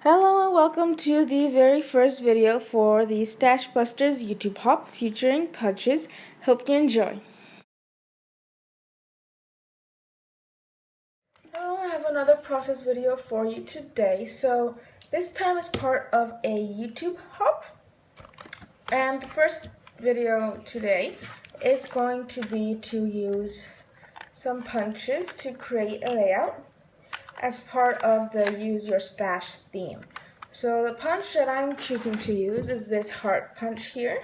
Hello and welcome to the very first video for the Stash Busters YouTube Hop featuring Punches. Hope you enjoy. Hello, I have another process video for you today. So this time is part of a YouTube Hop. And the first video today is going to be to use some punches to create a layout as part of the Use Your Stash theme. So the punch that I'm choosing to use is this heart punch here.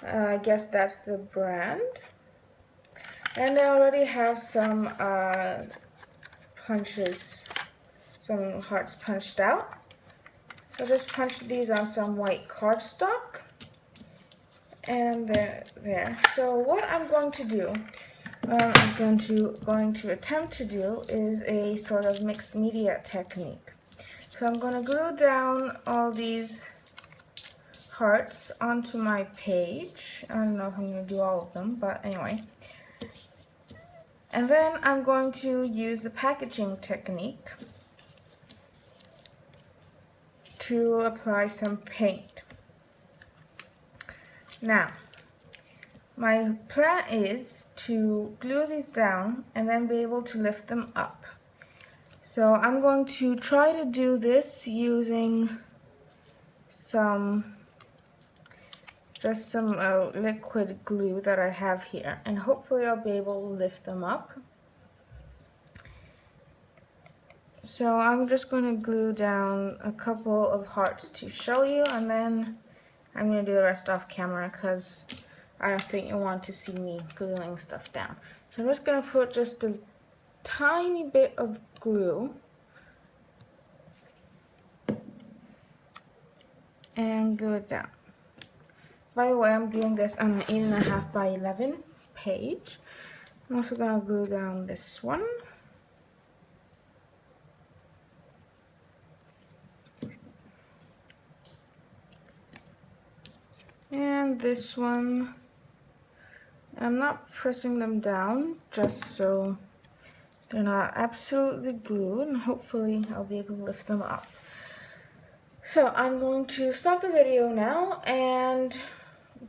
I guess that's the brand. And I already have some punches, some hearts punched out. So just punch these on some white cardstock. And there. So what I'm going to do, I'm going to attempt to do is a sort of mixed media technique. So I'm going to glue down all these hearts onto my page. I don't know if I'm going to do all of them, but anyway. And then I'm going to use the packaging technique to apply some paint. Now, my plan is to glue these down and then be able to lift them up. So I'm going to try to do this using just some liquid glue that I have here, and hopefully I'll be able to lift them up. So I'm just going to glue down a couple of hearts to show you, and then I'm going to do the rest off camera because I don't think you want to see me gluing stuff down. So I'm just going to put just a tiny bit of glue and glue it down. By the way, I'm doing this on an 8.5 by 11 page. I'm also going to glue down this one. And this one. I'm not pressing them down just so they're not absolutely glued, and hopefully I'll be able to lift them up. So I'm going to stop the video now and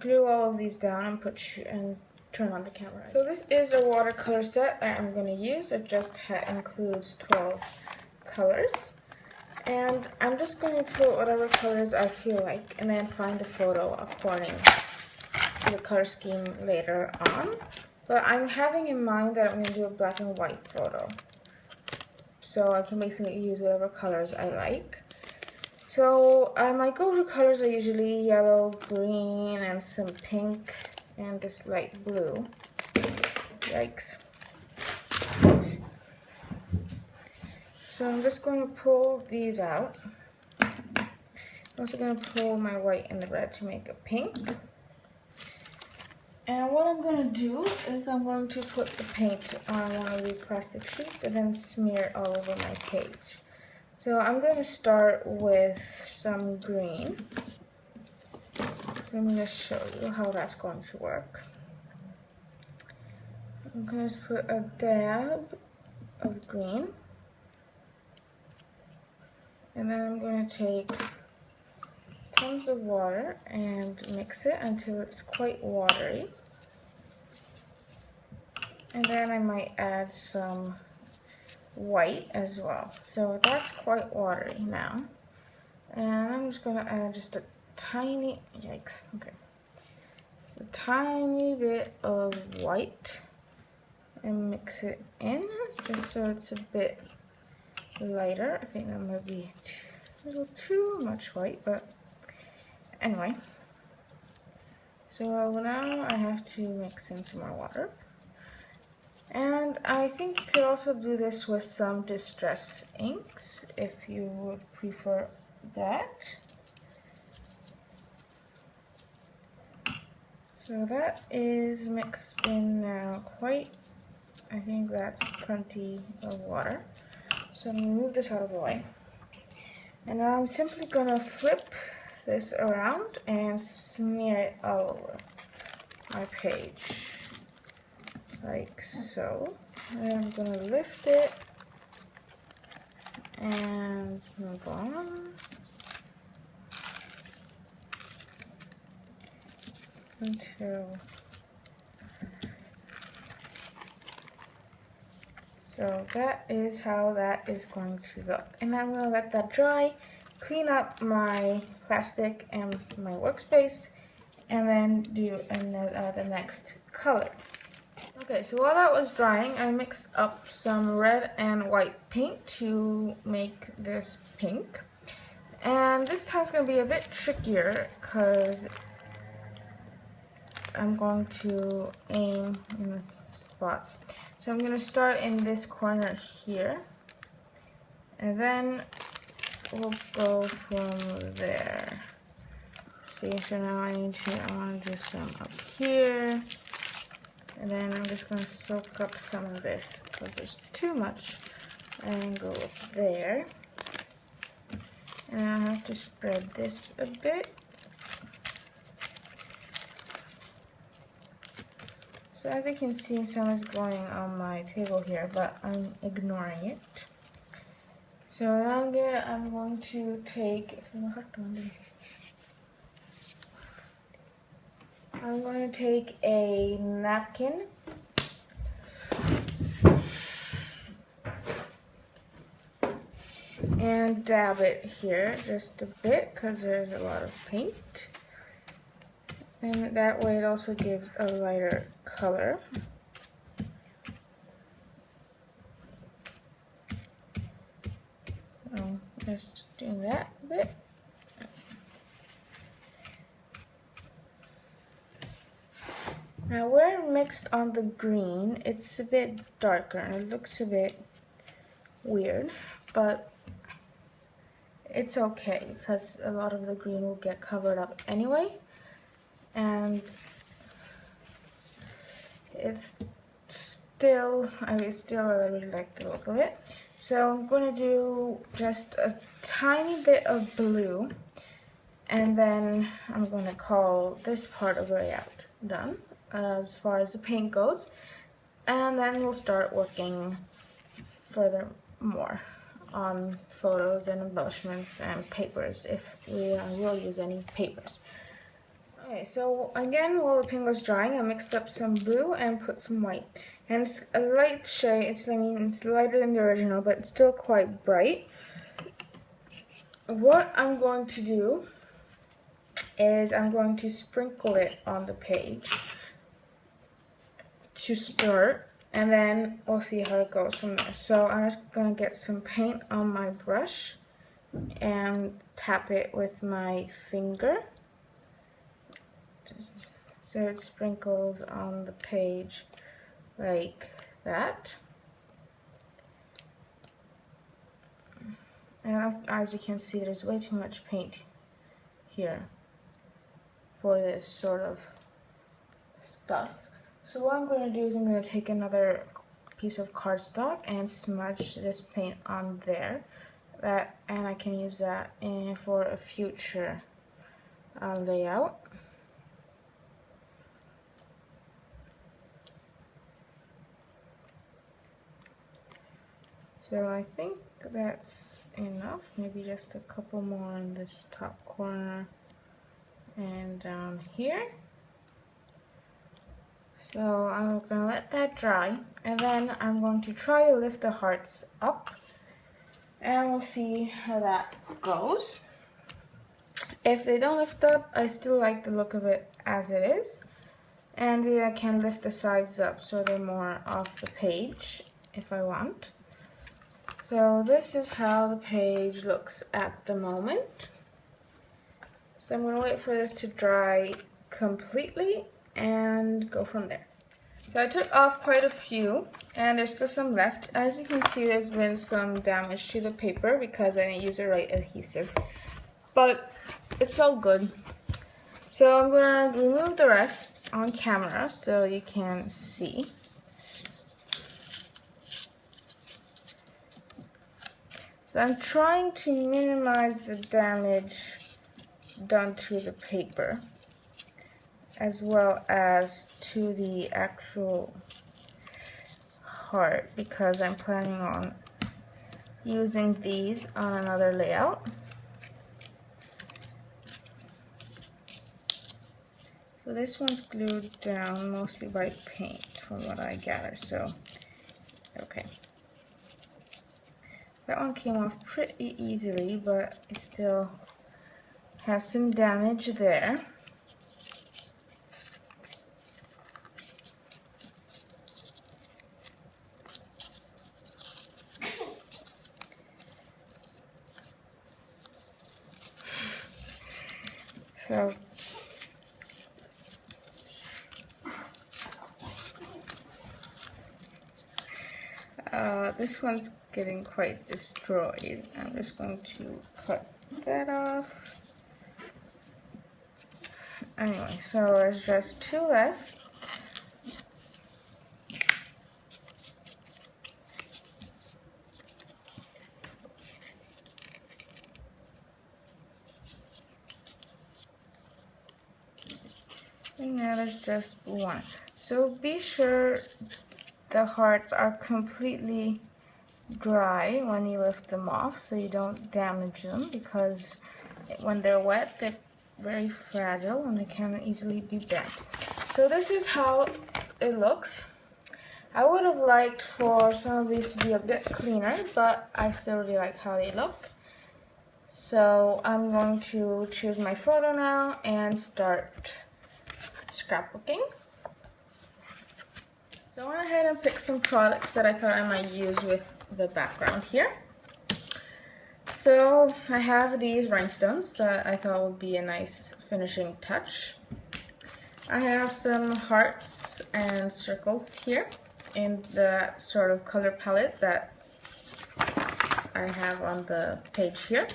glue all of these down and turn on the camera. So this is a watercolor set that I'm going to use. It just includes 12 colors. And I'm just going to put whatever colors I feel like and then find a photo according to the color scheme later on. But I'm having in mind that I'm going to do a black and white photo. So I can basically use whatever colors I like. So my go-to colors are usually yellow, green, and some pink, and this light blue. Yikes. So I'm just going to pull these out. I'm also going to pull my white and the red to make a pink. And what I'm going to do is I'm going to put the paint on one of these plastic sheets and then smear it all over my page. So I'm going to start with some green. So I'm going to show you how that's going to work. I'm going to put a dab of green. And then I'm going to take tons of water and mix it until it's quite watery. And then I might add some white as well. So that's quite watery now. And I'm just going to add just a tiny, yikes, okay. Just a tiny bit of white and mix it in just so it's a bit lighter. I think that might be a little too much white, but anyway. So now I have to mix in some more water. And I think you could also do this with some distress inks if you would prefer that. So that is mixed in now I think that's plenty of water. So I'm going to move this out of the way. And now I'm simply going to flip this around and smear it all over my page. Like so. And I'm going to lift it and move on. until... So that is how that is going to look. And I'm going to let that dry, clean up my plastic and my workspace, and then do the next color. Okay, so while that was drying, I mixed up some red and white paint to make this pink. And this time's going to be a bit trickier because I'm going to aim in the spots. So I'm going to start in this corner here, and then we'll go from there. See, so now I want to do some up here, and then I'm just going to soak up some of this because there's too much, and go up there. And I have to spread this a bit. So as you can see, some is going on my table here, but I'm ignoring it. So now I'm going to take a napkin and dab it here just a bit because there's a lot of paint. And that way it also gives a lighter color. So just doing that a bit. Now where it mixed on the green, it's a bit darker and it looks a bit weird, but it's okay because a lot of the green will get covered up anyway. And I really like the look of it. So I'm going to do just a tiny bit of blue, and then I'm going to call this part of the layout done as far as the paint goes, and then we'll start working furthermore on photos and embellishments and papers if we will use any papers. Okay, so again, while the paint was drying, I mixed up some blue and put some white. And it's a light shade, it's lighter than the original, but it's still quite bright. What I'm going to do is I'm going to sprinkle it on the page to start, and then we'll see how it goes from there. So I'm just going to get some paint on my brush and tap it with my finger, so it sprinkles on the page like that. And as you can see, there's way too much paint here for this sort of stuff. So what I'm going to do is I'm going to take another piece of cardstock and smudge this paint on there, and I can use that for a future layout. So I think that's enough, maybe just a couple more in this top corner and down here. So I'm going to let that dry, and then I'm going to try to lift the hearts up, and we'll see how that goes. If they don't lift up, I still like the look of it as it is, and I can lift the sides up so they're more off the page if I want. So this is how the page looks at the moment. So I'm going to wait for this to dry completely and go from there. So I took off quite a few, and there's still some left. As you can see, there's been some damage to the paper because I didn't use the right adhesive, but it's all good. So I'm going to remove the rest on camera so you can see. So I'm trying to minimize the damage done to the paper, as well as to the actual heart, because I'm planning on using these on another layout. So So this one's glued down mostly by paint from what I gather, so okay. That one came off pretty easily, but I still have some damage there. So this one's getting quite destroyed. I'm just going to cut that off. Anyway, so there's just two left. And now there's just one. So be sure the hearts are completely dry when you lift them off so you don't damage them, because when they're wet they're very fragile and they can easily be bent. So this is how it looks. I would have liked for some of these to be a bit cleaner, but I still really like how they look. So I'm going to choose my photo now and start scrapbooking. So I went ahead and picked some products that I thought I might use with the background here. So I have these rhinestones that I thought would be a nice finishing touch. I have some hearts and circles here in the sort of color palette that I have on the page here.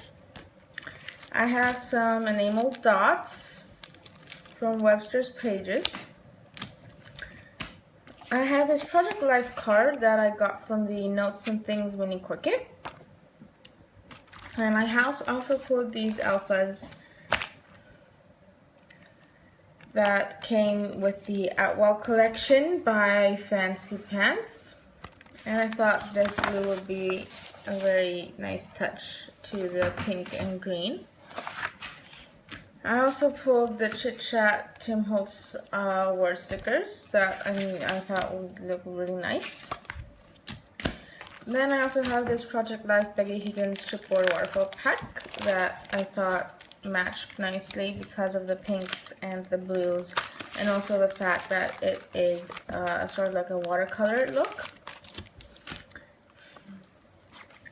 I have some enameled dots from Webster's Pages. I have this Project Life card that I got from the Notes and Things mini Cricut. And I also pulled these alphas that came with the Atwell collection by Fancy Pants. And I thought this blue would be a very nice touch to the pink and green. I also pulled the Chit Chat Tim Holtz word stickers that I thought would look really nice. Then I also have this Project Life Becky Higgins chipboard watercolor pack that I thought matched nicely because of the pinks and the blues, and also the fact that it is sort of like a watercolor look.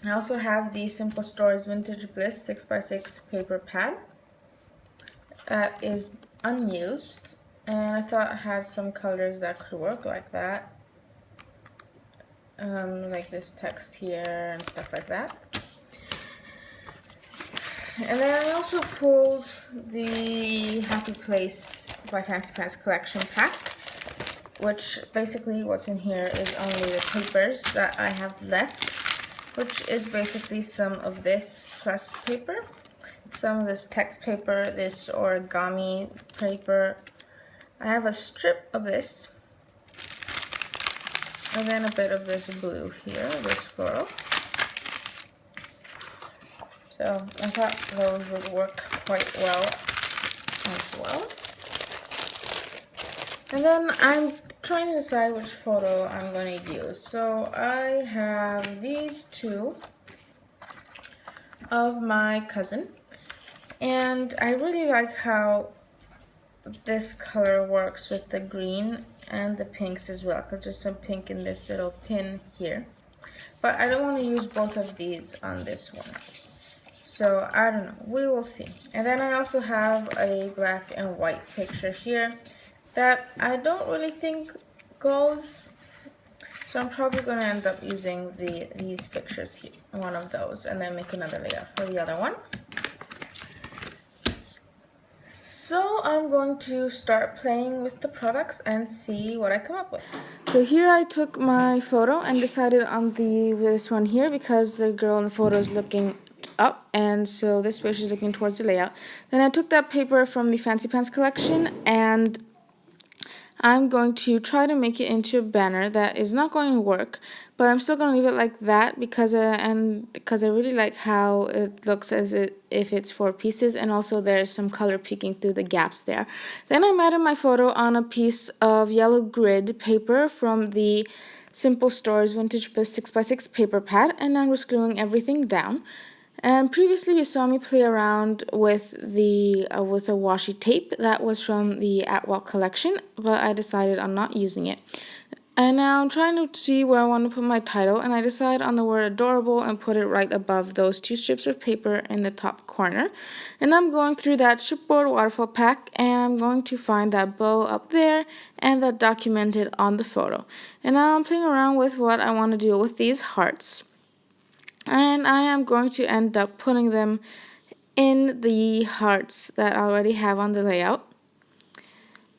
I also have the Simple Stories Vintage Bliss 6x6 paper pad that is unused, and I thought it had some colors that could work like that, like this text here and stuff like that. And then I also pulled the Happy Place by Fancy Pants collection pack, which basically what's in here is only the papers that I have left, which is basically some of this pressed paper, some of this text paper, this origami paper. I have a strip of this, and then a bit of this blue here, this floral. So I thought those would work quite well as well. And then I'm trying to decide which photo I'm going to use. So I have these two of my cousin. And I really like how this color works with the green and the pinks as well, because there's some pink in this little pin here. But I don't want to use both of these on this one. So I don't know, we will see. And then I also have a black and white picture here that I don't really think goes. So I'm probably going to end up using these pictures here, one of those, and then make another layout for the other one. So I'm going to start playing with the products and see what I come up with. So here I took my photo and decided on this one here because the girl in the photo is looking up, and so this way she's looking towards the layout. Then I took that paper from the Fancy Pants collection and I'm going to try to make it into a banner that is not going to work, but I'm still going to leave it like that because I really like how it looks if it's 4 pieces, and also there's some color peeking through the gaps there. Then I'm adding my photo on a piece of yellow grid paper from the Simple Stores Vintage Bliss 6x6 paper pad, and I'm just gluing everything down. And previously you saw me play around with with a washi tape that was from the Atwell collection, but I decided on not using it. And now I'm trying to see where I want to put my title, and I decided on the word adorable and put it right above those 2 strips of paper in the top corner. And I'm going through that chipboard waterfall pack, and I'm going to find that bow up there and that documented on the photo. And now I'm playing around with what I want to do with these hearts. And I am going to end up putting them in the hearts that I already have on the layout.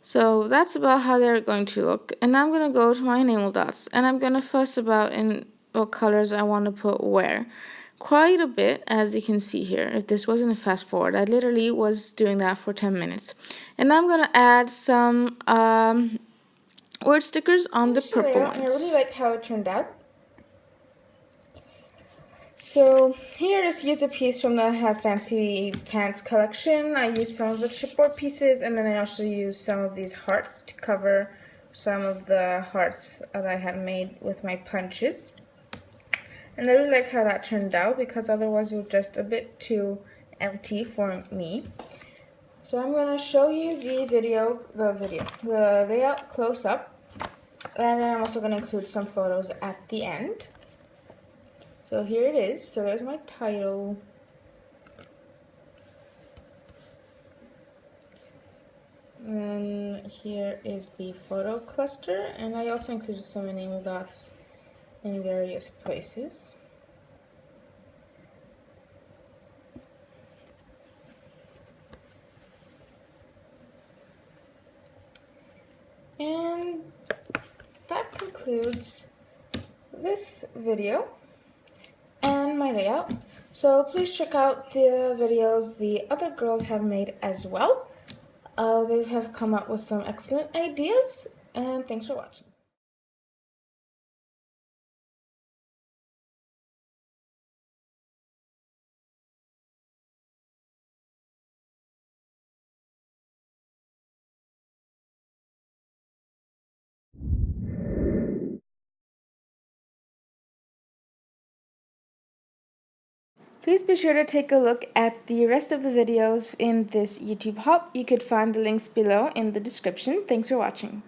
So that's about how they're going to look. And now I'm going to go to my enamel dots, and I'm going to fuss about in what colors I want to put where. Quite a bit, as you can see here. If this wasn't a fast forward, I literally was doing that for 10 minutes. And now I'm going to add some word stickers on the purple ones. I really like how it turned out. So here I just used a piece from the Have Fancy Pants collection. I used some of the chipboard pieces, and then I also used some of these hearts to cover some of the hearts that I had made with my punches. And I really like how that turned out, because otherwise it was just a bit too empty for me. So I'm going to show you the layout close up, and then I'm also going to include some photos at the end. So here it is. So there's my title. And then here is the photo cluster, and I also included some enamel dots in various places. And that concludes this video and my layout. So please check out the videos the other girls have made as well. They have come up with some excellent ideas, and thanks for watching. Please be sure to take a look at the rest of the videos in this YouTube hop. You could find the links below in the description. Thanks for watching.